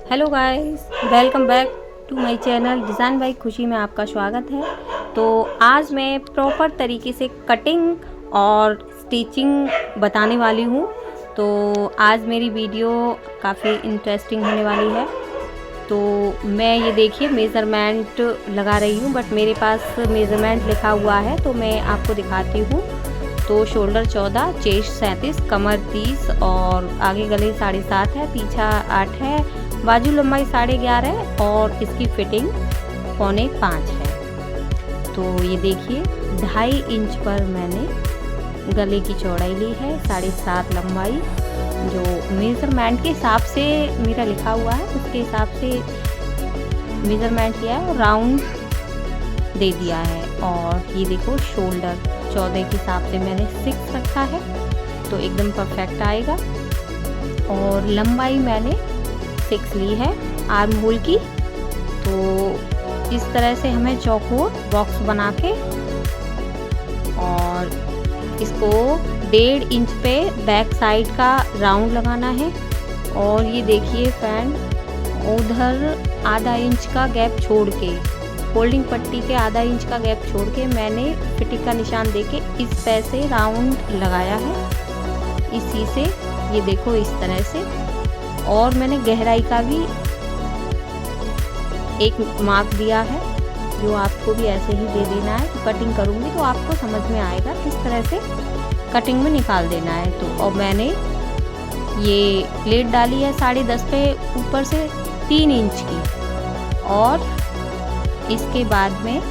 Hello guys, welcome back to my channel design by Khushi में आपका स्वागत है। तो आज मैं प्रॉपर तरीके से कटिंग और स्टिचिंग बताने वाली हूँ। तो आज मेरी वीडियो काफ़ी इंटरेस्टिंग होने वाली है। तो मैं ये देखिए मेज़रमेंट लगा रही हूँ, बट मेरे पास मेज़रमेंट लिखा हुआ है तो मैं आपको दिखाती हूँ। तो शोल्डर 14, चेस्ट 37, कमर 30 और आगे गले 7.5 है, पीछा 8 है, बाजू लंबाई 11.5 और इसकी फिटिंग 4.25 है। तो ये देखिए 2.5 इंच पर मैंने गले की चौड़ाई ली है, 7.5 लंबाई जो मेज़रमेंट के हिसाब से मेरा लिखा हुआ है उसके हिसाब से मेज़रमेंट किया है और राउंड दे दिया है। और ये देखो शोल्डर 14 के हिसाब से मैंने 6 रखा है तो एकदम परफेक्ट आएगा। और लंबाई मैंने 6 ली है आर्म होल की। तो इस तरह से हमें चौकोर बॉक्स बना के और इसको 1.5 इंच पे बैक साइड का राउंड लगाना है। और ये देखिए फ्रेंड, उधर आधा इंच का गैप छोड़ के, फोल्डिंग पट्टी के आधा इंच का गैप छोड़ के मैंने फिटिंग का निशान देके इस पे से राउंड लगाया है इसी से, ये देखो इस तरह से। और मैंने गहराई का भी एक मार्क दिया है जो आपको भी ऐसे ही दे देना है। तो कटिंग करूँगी तो आपको समझ में आएगा किस तरह से कटिंग में निकाल देना है। तो और मैंने ये प्लेट डाली है 10.5 पे ऊपर से 3 इंच की। और इसके बाद में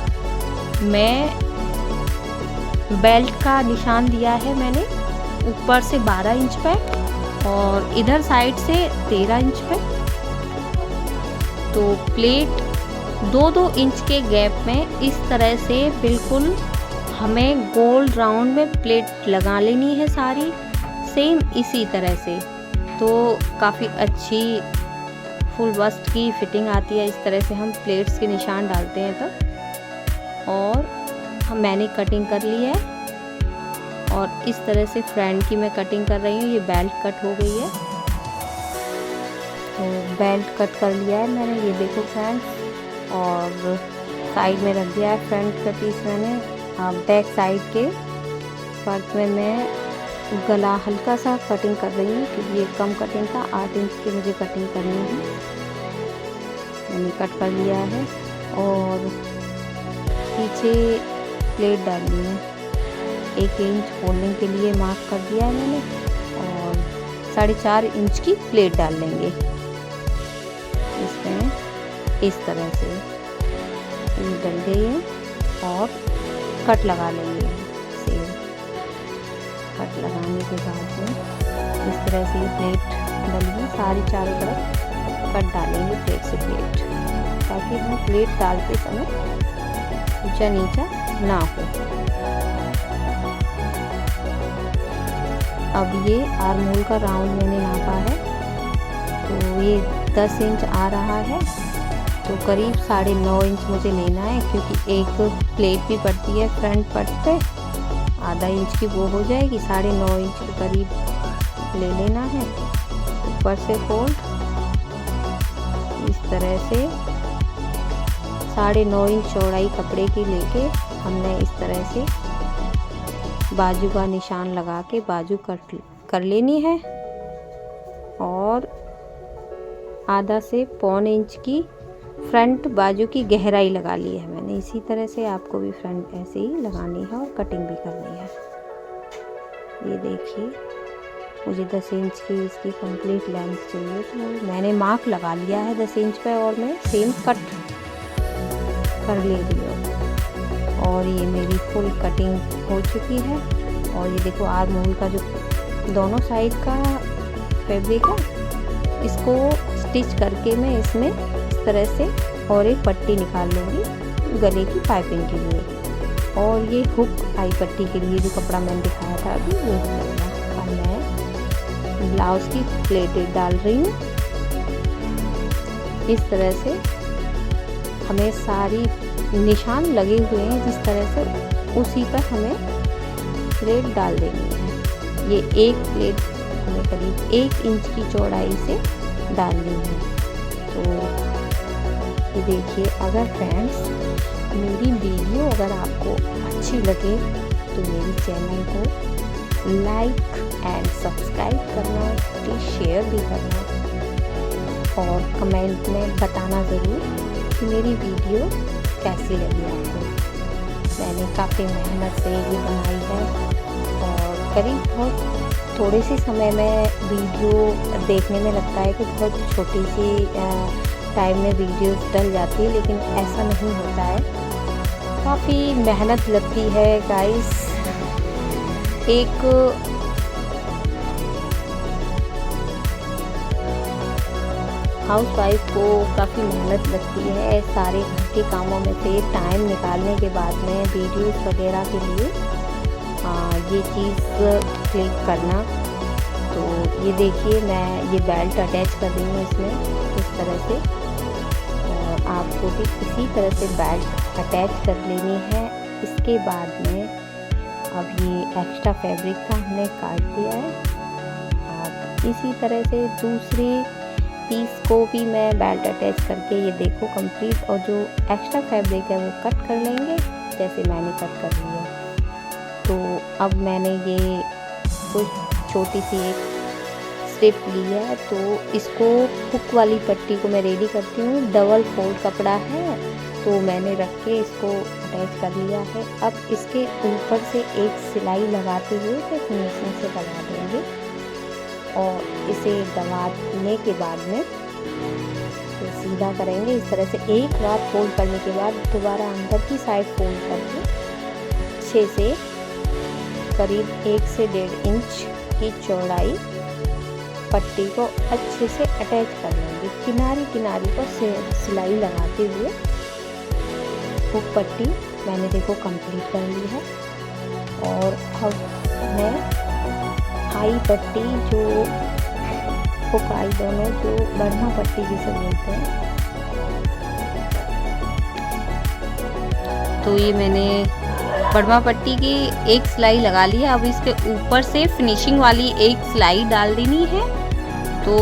मैं बेल्ट का निशान दिया है मैंने ऊपर से 12 इंच पे और इधर साइड से 13 इंच पे। तो प्लेट 2-2 इंच के गैप में इस तरह से बिल्कुल हमें गोल राउंड में प्लेट लगा लेनी है सारी सेम इसी तरह से। तो काफ़ी अच्छी फुल बस्ट की फिटिंग आती है। इस तरह से हम प्लेट्स के निशान डालते हैं तब। और मैंने कटिंग कर ली है और इस तरह से फ्रंट की मैं कटिंग कर रही हूँ। ये बेल्ट कट हो गई है तो बेल्ट कट कर लिया है मैंने, ये देखो फ्रेंड्स। और साइड में रख दिया है फ्रंट का पीस मैंने। बैक साइड के पार्ट में मैं गला हल्का सा कटिंग कर रही हूँ क्योंकि ये कम कटिंग था, 8 इंच की मुझे कटिंग करनी है। मैंने कट कर लिया है और पीछे प्लेट डालनी है 1 इंच फोल्डिंग के लिए मार्क कर दिया है मैंने। और 4.5 इंच की प्लेट डाल लेंगे इसमें इस तरह से, ये डल गई है। और कट लगा लेंगे सेम। कट लगाने के बाद में इस तरह से ये प्लेट डली है, सारी चारों तरफ कट डालेंगे प्लेट से प्लेट, ताकि हम प्लेट डालते समय ऊंचा नीचा ना हो। अब ये आर्म होल का राउंड मैंने नापा है तो ये 10 इंच आ रहा है। तो करीब 9.5 इंच मुझे लेना है क्योंकि एक प्लेट भी पड़ती है फ्रंट पट पे, आधा इंच की वो हो जाएगी। 9.5 इंच के करीब ले लेना है। ऊपर से फोल्ड इस तरह से 9.5 इंच चौड़ाई कपड़े की लेके हमने इस तरह से बाजू का निशान लगा के बाजू कट कर लेनी है। और आधा से 1.25 इंच की फ्रंट बाजू की गहराई लगा ली है मैंने। इसी तरह से आपको भी फ्रंट ऐसे ही लगानी है और कटिंग भी करनी है। ये देखिए मुझे 10 इंच की इसकी कंप्लीट लेंथ चाहिए तो मैंने मार्क लगा लिया है 10 इंच पे और मैं सेम कट कर ले रही हूँ। और ये मेरी फुल कटिंग हो चुकी है। और ये देखो आर्म होल का जो दोनों साइड का फैब्रिक है इसको स्टिच करके मैं इसमें इस तरह से और एक पट्टी निकाल लूँगी गले की पाइपिंग के लिए। और ये हुक आई पट्टी के लिए जो कपड़ा मैंने दिखाया था अभी वो लगेगा। अब मैं ब्लाउज़ की प्लेटें डाल रही हूँ इस तरह से। हमें सारी निशान लगे हुए हैं जिस तरह से उसी पर हमें प्लेट डाल देनी है। ये एक प्लेट हमें करीब 1 इंच की चौड़ाई से डालनी है। तो ये देखिए, अगर फ्रेंड्स मेरी वीडियो अगर आपको अच्छी लगे तो मेरी चैनल को लाइक एंड सब्सक्राइब करना, प्लीज़ शेयर भी करना और कमेंट में बताना ज़रूर कि मेरी वीडियो कैसी लगी आपको। मैंने काफ़ी मेहनत से ये बनाई है और करीब बहुत थोड़े से समय में वीडियो देखने में लगता है कि बहुत छोटी सी टाइम में वीडियोस डल जाती है, लेकिन ऐसा नहीं होता है। काफ़ी मेहनत लगती है गाइस। एक हाउसवाइफ को काफ़ी मेहनत लगती है सारे घर के कामों में से टाइम निकालने के बाद में वीडियोस वगैरह के लिए ये चीज़ क्लिक करना। तो ये देखिए, मैं ये बेल्ट अटैच कर रही हूँ इसमें इस तरह से, और आपको भी इसी तरह से बेल्ट अटैच कर लेनी है। इसके बाद में अब ये एक्स्ट्रा फैब्रिक था, हमने काट दिया है। अब इसी तरह से दूसरी पीस को भी मैं बेल्ट अटैच करके ये देखो कंप्लीट, और जो एक्स्ट्रा फैब्रिक है वो कट कर लेंगे जैसे मैंने कट कर लिया। तो अब मैंने ये कुछ छोटी सी एक स्ट्रिप ली है, तो इसको हुक वाली पट्टी को मैं रेडी करती हूँ। डबल फोल्ड कपड़ा है तो मैंने रख के इसको अटैच कर लिया है। अब इसके ऊपर से एक सिलाई लगाते हुए इसे फिनिशिंग से लगा देंगे, और इसे दबाने के बाद में तो सीधा करेंगे इस तरह से। एक बार फोल्ड करने के बाद दोबारा अंदर की साइड फोल्ड करके अच्छे से करीब 1 से 1.5 इंच की चौड़ाई पट्टी को अच्छे से अटैच कर लेंगे। किनारी किनारी पर सिलाई लगाते हुए वो पट्टी मैंने देखो कंप्लीट कर ली है। और अब मैं आई पट्टी जो फुकाई दोनों जो बढ़ना पट्टी जिसे बोलते हैं, तो ये मैंने बढ़वा पट्टी की एक सिलाई लगा ली है। अब इसके ऊपर से फिनिशिंग वाली एक सिलाई डाल देनी है। तो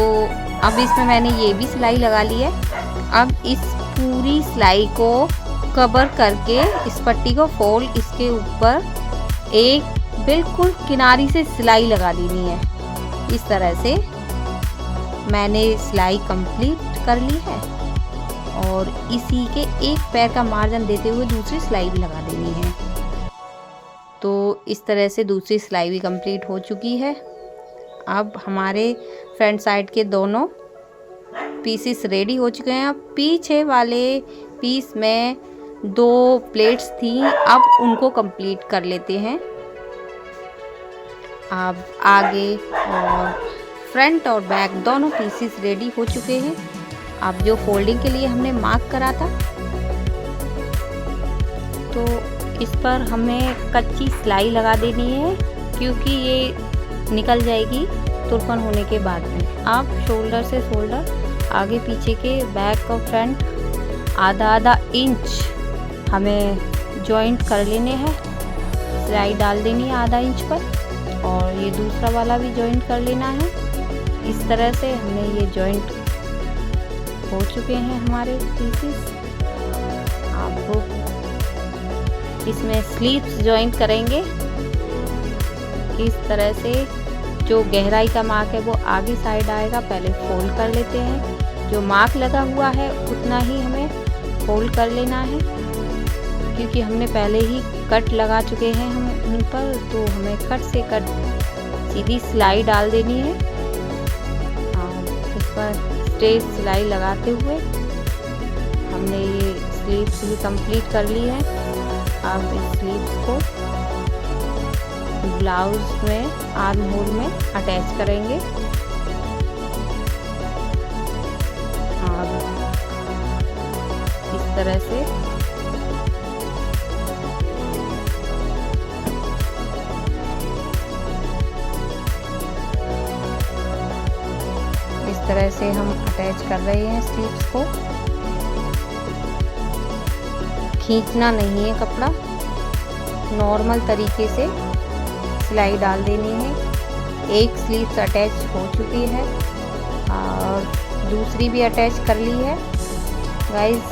अब इसमें मैंने ये भी सिलाई लगा ली है। अब इस पूरी सिलाई को कवर करके इस पट्टी को फोल्ड इसके ऊपर एक बिल्कुल किनारी से सिलाई लगा देनी है। इस तरह से मैंने सिलाई कंप्लीट कर ली है, और इसी के एक पैर का मार्जिन देते हुए दूसरी सिलाई भी लगा देनी है। तो इस तरह से दूसरी सिलाई भी कंप्लीट हो चुकी है। अब हमारे फ्रंट साइड के दोनों पीसेस रेडी हो चुके हैं। अब पीछे वाले पीस में 2 प्लेट्स थी, अब उनको कंप्लीट कर लेते हैं। अब आगे और फ्रंट और बैक दोनों पीसेस रेडी हो चुके हैं। अब जो फोल्डिंग के लिए हमने मार्क करा था, तो इस पर हमें कच्ची सिलाई लगा देनी है, क्योंकि ये निकल जाएगी तुरपन होने के बाद में। अब शोल्डर से शोल्डर, आगे पीछे के बैक और फ्रंट आधा इंच हमें जॉइंट कर लेने हैं। सिलाई डाल देनी है आधा इंच पर, और ये दूसरा वाला भी जॉइंट कर लेना है। इस तरह से हमने ये जॉइंट हो चुके हैं हमारे पीसेस। आपको इसमें स्लीव्स जॉइंट करेंगे। इस तरह से जो गहराई का मार्क है वो आगे साइड आएगा, पहले फोल्ड कर लेते हैं। जो मार्क लगा हुआ है उतना ही हमें फोल्ड कर लेना है, क्योंकि हमने पहले ही कट लगा चुके हैं हम उन पर, तो हमें कट से कट सीधी सिलाई डाल देनी है। इस पर स्ट्रेट सिलाई लगाते हुए हमने ये स्लीव्स भी कंप्लीट कर ली है। अब इस स्लीव्स को ब्लाउज में आर्म होल में अटैच करेंगे। अब इस तरह से हम अटैच कर रहे हैं स्लीव्स को। खींचना नहीं है कपड़ा, नॉर्मल तरीके से सिलाई डाल देनी है। एक स्लीव्स अटैच हो चुकी है और दूसरी भी अटैच कर ली है। गाइस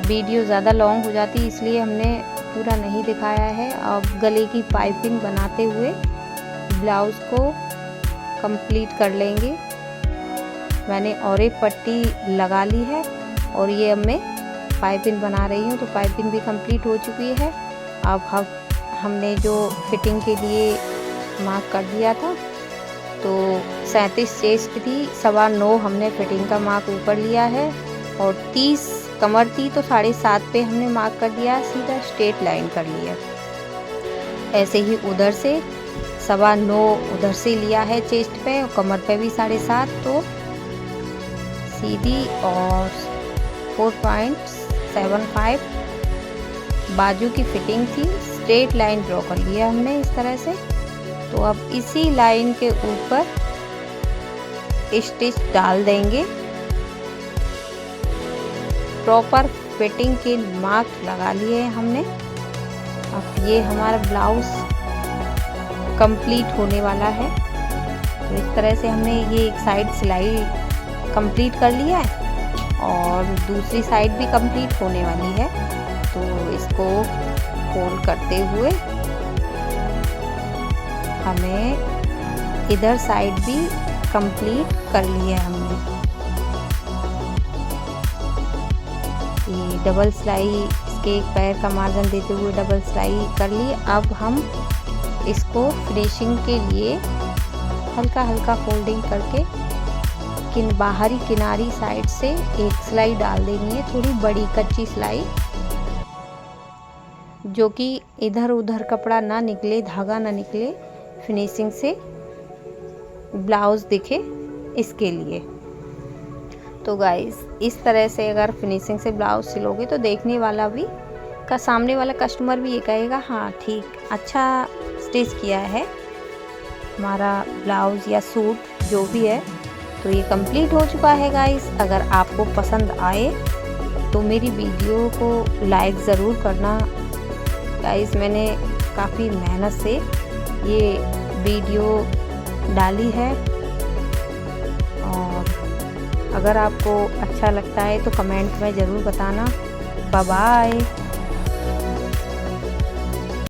वीडियो ज़्यादा लॉन्ग हो जाती इसलिए हमने पूरा नहीं दिखाया है। अब गले की पाइपिंग बनाते हुए ब्लाउज़ को कंप्लीट कर लेंगे। मैंने और एक पट्टी लगा ली है और ये अब मैं पाइपिंग बना रही हूँ। तो पाइपिंग भी कंप्लीट हो चुकी है। अब हमने जो फिटिंग के लिए मार्क कर दिया था, तो 37 चेस्ट थी, 9.25 हमने फिटिंग का मार्क ऊपर लिया है और 30 कमर थी तो 7.5 पे हमने मार्क कर दिया, सीधा स्ट्रेट लाइन कर लिया। ऐसे ही उधर से 9.25 उधर से लिया है चेस्ट पे और कमर पे भी 7.5, तो सीधी और 4.75 बाजू की फिटिंग थी। स्ट्रेट लाइन ड्रॉ कर लिया हमने इस तरह से। तो अब इसी लाइन के ऊपर स्टिच डाल देंगे। प्रॉपर फिटिंग के मार्क लगा लिए हैं हमने। अब ये हमारा ब्लाउज कंप्लीट होने वाला है। तो इस तरह से हमने ये एक साइड सिलाई कंप्लीट कर लिया है और दूसरी साइड भी कंप्लीट होने वाली है। तो इसको फोल्ड करते हुए हमें इधर साइड भी कंप्लीट कर लिया है हमने। ये डबल सिलाई, इसके एक पैर का मार्जिन देते हुए डबल सिलाई कर ली। अब हम इसको फिनिशिंग के लिए हल्का हल्का फोल्डिंग करके बाहरी किनारी साइड से एक सिलाई डाल देनी है, थोड़ी बड़ी कच्ची सिलाई, जो कि इधर उधर कपड़ा ना निकले, धागा ना निकले, फिनिशिंग से ब्लाउज़ दिखे इसके लिए। तो गाइस इस तरह से अगर फिनिशिंग से ब्लाउज़ सिलोगे तो देखने वाला भी सामने वाला कस्टमर भी ये कहेगा हाँ ठीक, अच्छा स्टिच किया है हमारा ब्लाउज़ या सूट जो भी है। तो ये कंप्लीट हो चुका है गाइस। अगर आपको पसंद आए तो मेरी वीडियो को लाइक ज़रूर करना गाइस। मैंने काफ़ी मेहनत से ये वीडियो डाली है और अगर आपको अच्छा लगता है तो कमेंट में ज़रूर बताना। Bye bye.